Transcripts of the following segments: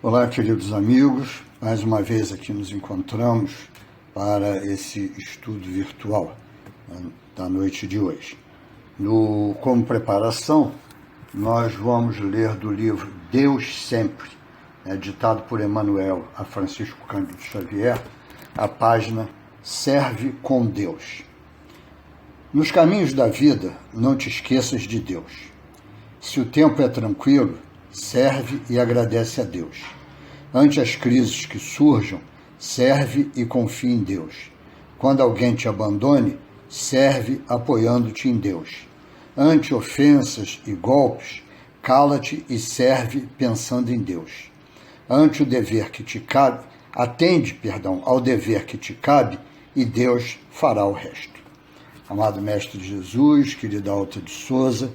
Olá, queridos amigos, mais uma vez aqui nos encontramos para esse estudo virtual da noite de hoje. Como preparação, nós vamos ler do livro Deus Sempre, ditado por Emmanuel a Francisco Cândido Xavier, a página Serve com Deus. Nos caminhos da vida, não te esqueças de Deus. Se o tempo é tranquilo, serve e agradece a Deus. Ante as crises que surjam, serve e confia em Deus. Quando alguém te abandone, serve apoiando-te em Deus. Ante ofensas e golpes, cala-te e serve pensando em Deus. Ante o dever que te cabe, atende ao dever que te cabe e Deus fará o resto. Amado Mestre Jesus, querida Alta de Souza,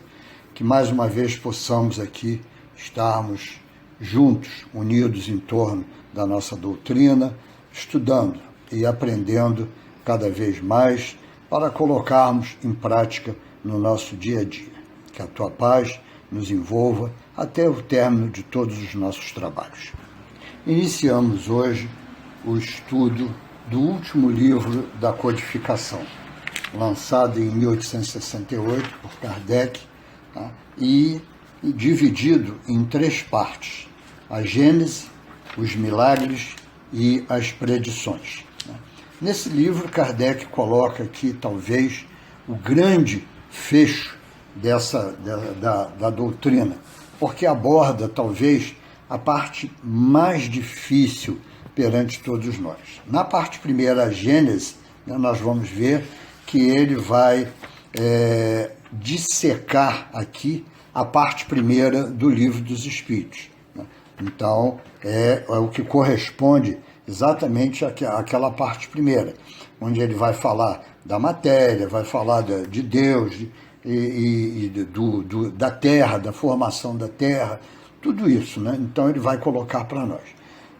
que mais uma vez possamos aqui estarmos juntos, unidos em torno da nossa doutrina, estudando e aprendendo cada vez mais para colocarmos em prática no nosso dia a dia. Que a tua paz nos envolva até o término de todos os nossos trabalhos. Iniciamos hoje o estudo do último livro da codificação, lançado em 1868 por Kardec, e dividido em 3 partes: a Gênese, os milagres e as predições. Nesse livro, Kardec coloca aqui, talvez, o grande fecho da doutrina, porque aborda, talvez, a parte mais difícil perante todos nós. Na parte primeira, a Gênese, nós vamos ver que ele vai dissecar aqui a parte primeira do Livro dos Espíritos. Então, é o que corresponde exatamente àquela parte primeira, onde ele vai falar da matéria, vai falar de Deus da Terra, da formação da Terra, tudo isso, né? Então ele vai colocar para nós.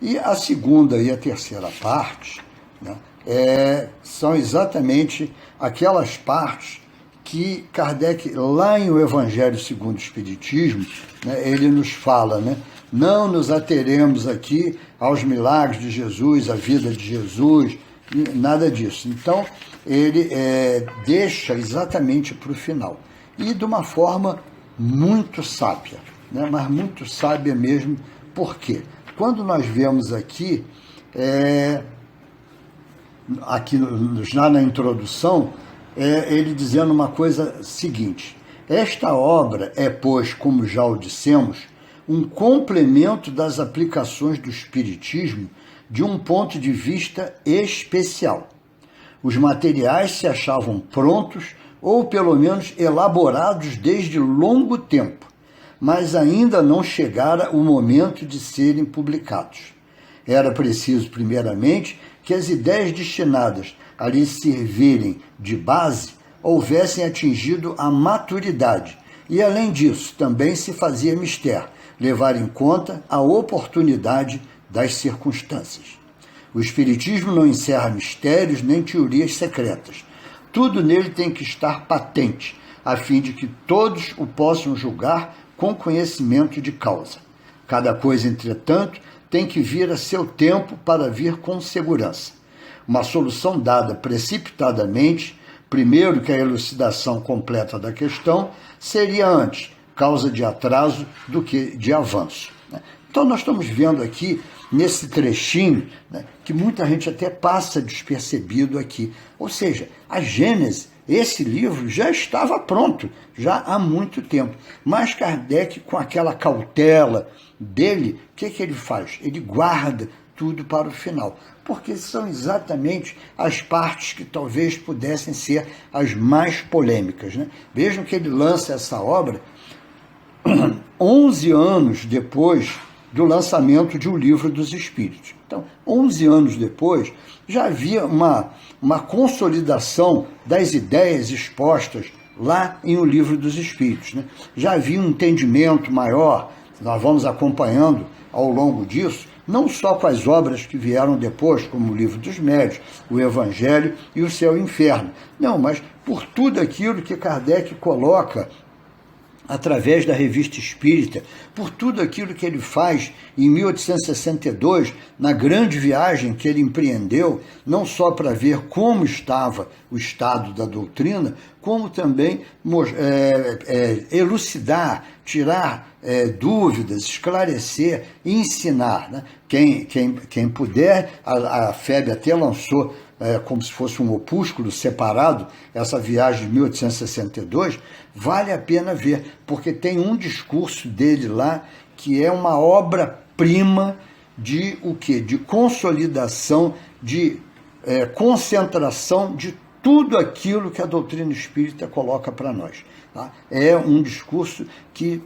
E a segunda e a terceira parte, são exatamente aquelas partes que Kardec, lá em O Evangelho segundo o Espiritismo, ele nos fala, não nos ateremos aqui aos milagres de Jesus, à vida de Jesus, nada disso. Então, ele deixa exatamente para o final. E de uma forma muito sábia, mas muito sábia mesmo. Por quê? Quando nós vemos aqui já na introdução, ele dizendo uma coisa seguinte: esta obra é, pois, como já o dissemos, um complemento das aplicações do Espiritismo de um ponto de vista especial. Os materiais se achavam prontos, ou pelo menos elaborados desde longo tempo, mas ainda não chegara o momento de serem publicados. Era preciso, primeiramente, que as ideias destinadas a lhes servirem de base houvessem atingido a maturidade, e, além disso, também se fazia mister levar em conta a oportunidade das circunstâncias. O Espiritismo não encerra mistérios nem teorias secretas. Tudo nele tem que estar patente, a fim de que todos o possam julgar com conhecimento de causa. Cada coisa, entretanto, tem que vir a seu tempo para vir com segurança. Uma solução dada precipitadamente, primeiro que a elucidação completa da questão, seria antes causa de atraso do que de avanço. Então nós estamos vendo aqui, nesse trechinho, que muita gente até passa despercebido aqui. Ou seja, a Gênese, esse livro já estava pronto, já há muito tempo. Mas Kardec, com aquela cautela dele, o que ele faz? Ele guarda tudo para o final, porque são exatamente as partes que talvez pudessem ser as mais polêmicas. Vejam que ele lança essa obra 11 anos depois do lançamento de O Livro dos Espíritos. Então, 11 anos depois, já havia uma consolidação das ideias expostas lá em O Livro dos Espíritos. Já havia um entendimento maior, nós vamos acompanhando ao longo disso, não só com as obras que vieram depois, como o Livro dos Médiuns, o Evangelho e o Céu e o Inferno. Não, mas por tudo aquilo que Kardec coloca através da Revista Espírita, por tudo aquilo que ele faz em 1862, na grande viagem que ele empreendeu, não só para ver como estava o estado da doutrina, como também elucidar, tirar dúvidas, esclarecer e ensinar, né? Quem puder, a FEB até lançou como se fosse um opúsculo separado, essa viagem de 1862, vale a pena ver, porque tem um discurso dele lá que é uma obra-prima de o quê? De consolidação, de concentração de tudo aquilo que a doutrina espírita coloca para nós. Tá? É um discurso que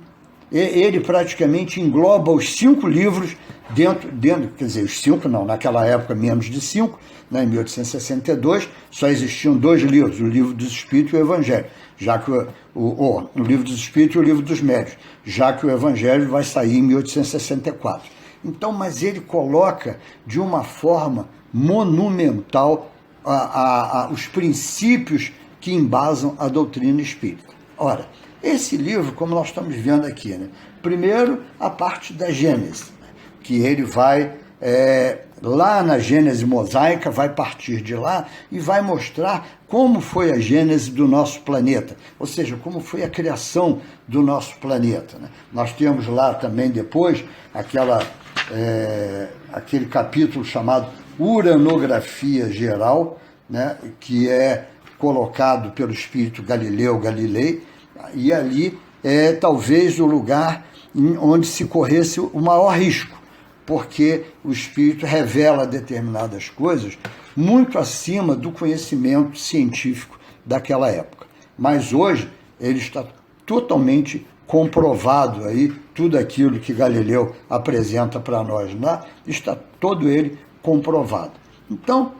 ele praticamente engloba os 5 livros dentro, quer dizer, os 5 não, naquela época menos de 5, né, em 1862, só existiam 2 livros, o Livro dos Espíritos e o Evangelho, já que o Livro dos Espíritos e o Livro dos Médiuns, já que o Evangelho vai sair em 1864. Então, mas ele coloca de uma forma monumental os princípios que embasam a doutrina espírita. Ora, esse livro, como nós estamos vendo aqui, né? Primeiro, a parte da Gênese, que ele vai, lá na Gênese mosaica, vai partir de lá e vai mostrar como foi a gênese do nosso planeta, ou seja, como foi a criação do nosso planeta. Né? Nós temos lá também depois aquele capítulo chamado Uranografia Geral, né? Que é colocado pelo espírito Galileu Galilei, e ali é talvez o lugar onde se corresse o maior risco, porque o espírito revela determinadas coisas muito acima do conhecimento científico daquela época. Mas hoje ele está totalmente comprovado aí, tudo aquilo que Galileu apresenta para nós lá, está todo ele comprovado. Então,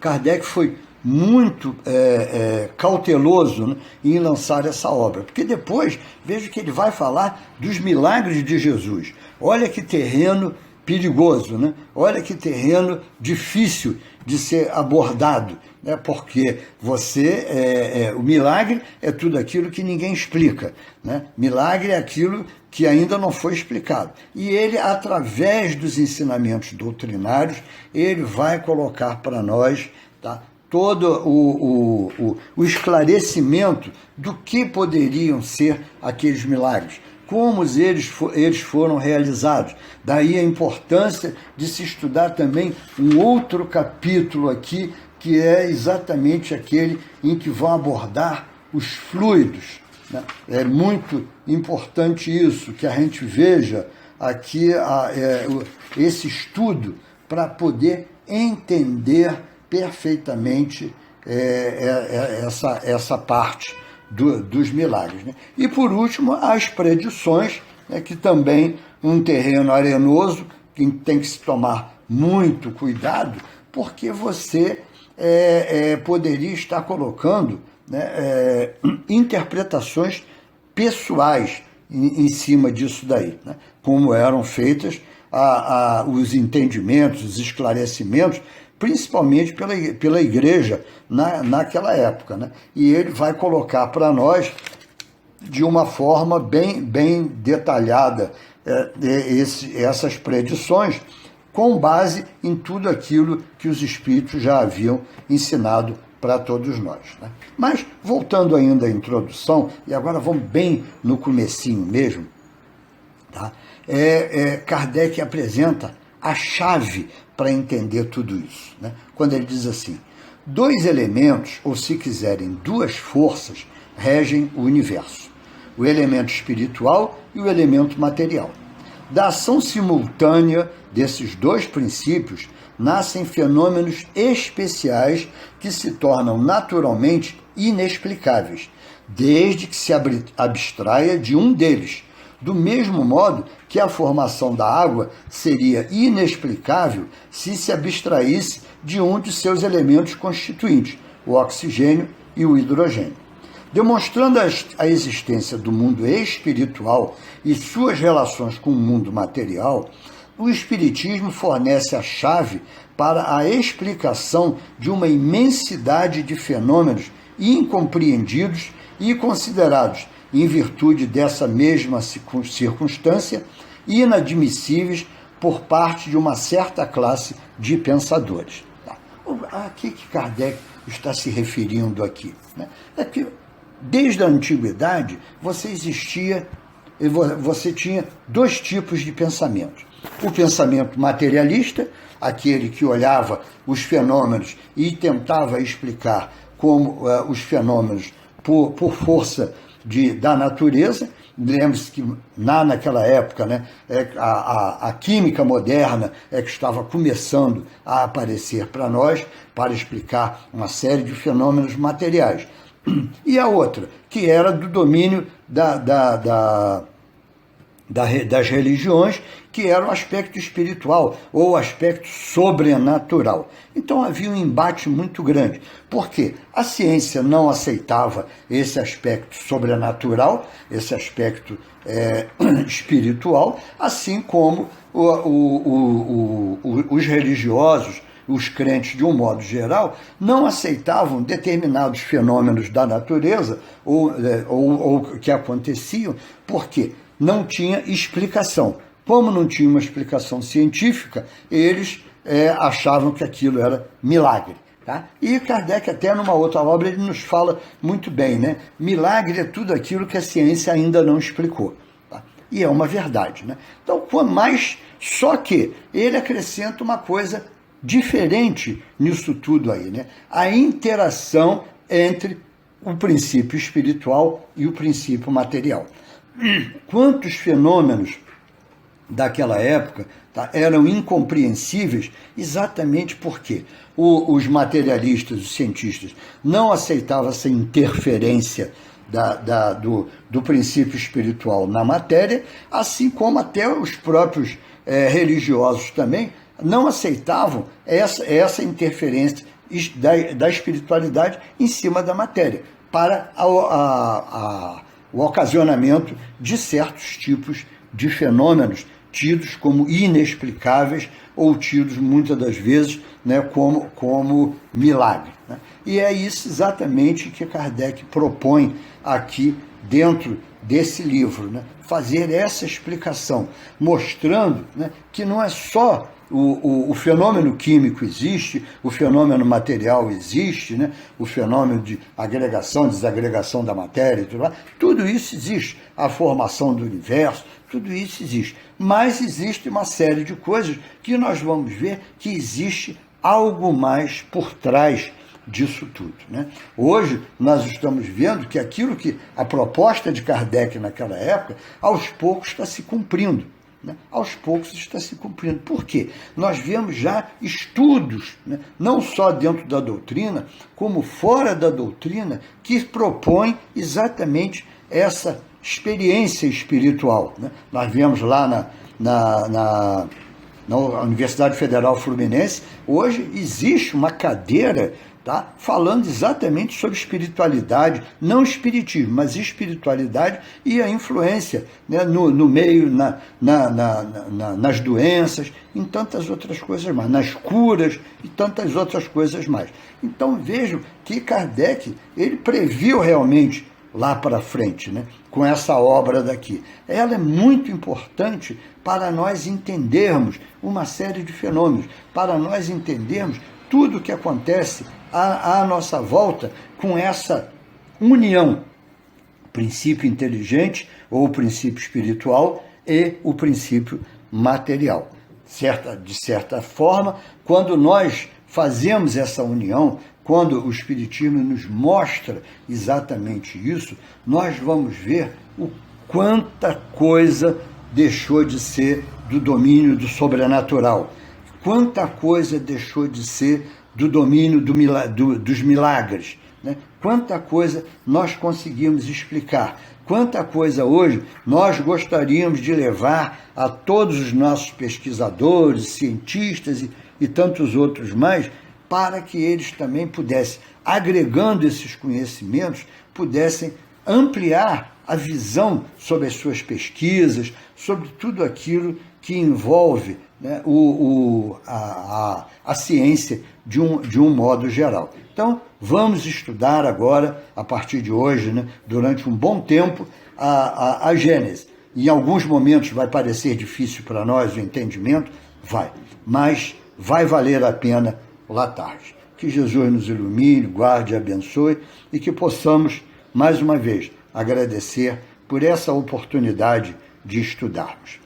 Kardec foi muito cauteloso, né, em lançar essa obra, porque depois, veja que ele vai falar dos milagres de Jesus. Olha que terreno perigoso, né? Olha que terreno difícil de ser abordado, né? Porque o milagre é tudo aquilo que ninguém explica, né? Milagre é aquilo que ainda não foi explicado. E ele, através dos ensinamentos doutrinários, ele vai colocar para nós, tá, todo o esclarecimento do que poderiam ser aqueles milagres, como eles foram realizados. Daí a importância de se estudar também um outro capítulo aqui, que é exatamente aquele em que vão abordar os fluidos. Né? É muito importante isso, que a gente veja aqui esse estudo para poder entender perfeitamente essa parte dos milagres. Né? E, por último, as predições, né, que também um terreno arenoso, que tem que se tomar muito cuidado, porque você poderia estar colocando, né, interpretações pessoais em cima disso daí, né? Como eram feitas os entendimentos, os esclarecimentos, principalmente pela igreja naquela época. Né? E ele vai colocar para nós, de uma forma bem detalhada, essas predições, com base em tudo aquilo que os espíritos já haviam ensinado para todos nós. Né? Mas, voltando ainda à introdução, e agora vamos bem no comecinho mesmo, tá? Kardec apresenta a chave para entender tudo isso, né? Quando ele diz assim: 2 elementos, ou se quiserem 2 forças, regem o universo: o elemento espiritual e o elemento material. Da ação simultânea desses 2 princípios nascem fenômenos especiais que se tornam naturalmente inexplicáveis, desde que se abstraia de um deles, do mesmo modo que a formação da água seria inexplicável se abstraísse de um de seus elementos constituintes, o oxigênio e o hidrogênio. Demonstrando a existência do mundo espiritual e suas relações com o mundo material, o Espiritismo fornece a chave para a explicação de uma imensidade de fenômenos incompreendidos e considerados em virtude dessa mesma circunstância, inadmissíveis por parte de uma certa classe de pensadores. A que Kardec está se referindo aqui? É que, desde a antiguidade, você tinha dois tipos de pensamentos. O pensamento materialista, aquele que olhava os fenômenos e tentava explicar como os fenômenos por força da natureza. Lembre-se que naquela época, né, a química moderna é que estava começando a aparecer para nós, para explicar uma série de fenômenos materiais. E a outra, que era do domínio das religiões, que era o aspecto espiritual ou o aspecto sobrenatural. Então havia um embate muito grande, porque a ciência não aceitava esse aspecto sobrenatural, esse aspecto espiritual, assim como os religiosos, os crentes de um modo geral, não aceitavam determinados fenômenos da natureza ou que aconteciam, porque não tinha explicação. Como não tinha uma explicação científica, eles achavam que aquilo era milagre. Tá? E Kardec, até numa outra obra, ele nos fala muito bem, né? Milagre é tudo aquilo que a ciência ainda não explicou. Tá? E é uma verdade. Né? Então, só que ele acrescenta uma coisa diferente nisso tudo aí, né? A interação entre o princípio espiritual e o princípio material. Quantos fenômenos daquela época eram incompreensíveis exatamente porque os materialistas, os cientistas, não aceitavam essa interferência do princípio espiritual na matéria, assim como até os próprios religiosos também não aceitavam essa interferência da espiritualidade em cima da matéria, para o ocasionamento de certos tipos de fenômenos tidos como inexplicáveis ou tidos muitas das vezes, né, como milagre. Né? E é isso exatamente que Kardec propõe aqui dentro desse livro, né? Fazer essa explicação, mostrando, né, que não é só o fenômeno químico existe, o fenômeno material existe, né? O fenômeno de agregação, desagregação da matéria, tudo isso existe, a formação do universo, tudo isso existe. Mas existe uma série de coisas que nós vamos ver que existe algo mais por trás disso tudo. Né? Hoje nós estamos vendo que aquilo que a proposta de Kardec naquela época, aos poucos está se cumprindo. Né? Aos poucos está se cumprindo. Por quê? Nós vemos já estudos, né, não só dentro da doutrina, como fora da doutrina, que propõem exatamente essa experiência espiritual. Né? Nós vemos lá na Universidade Federal Fluminense, hoje existe uma cadeira, tá, falando exatamente sobre espiritualidade, não espiritismo, mas espiritualidade e a influência, né, no meio, nas doenças, em tantas outras coisas mais, nas curas e tantas outras coisas mais. Então vejam que Kardec, ele previu realmente lá para frente, né, com essa obra daqui. Ela é muito importante para nós entendermos uma série de fenômenos, para nós entendermos tudo o que acontece à nossa volta com essa união, princípio inteligente ou princípio espiritual e o princípio material. De certa forma, quando nós fazemos essa união, quando o Espiritismo nos mostra exatamente isso, nós vamos ver o quanta coisa deixou de ser do domínio do sobrenatural, quanta coisa deixou de ser do domínio dos milagres, né? Quanta coisa nós conseguimos explicar, quanta coisa hoje nós gostaríamos de levar a todos os nossos pesquisadores, cientistas e tantos outros mais, para que eles também pudessem, agregando esses conhecimentos, pudessem ampliar a visão sobre as suas pesquisas, sobre tudo aquilo que envolve, né, a ciência de um modo geral. Então, vamos estudar agora, a partir de hoje, né, durante um bom tempo, a Gênese. Em alguns momentos vai parecer difícil para nós o entendimento, mas vai valer a pena lá tarde. Que Jesus nos ilumine, guarde e abençoe, e que possamos, mais uma vez, agradecer por essa oportunidade de estudarmos.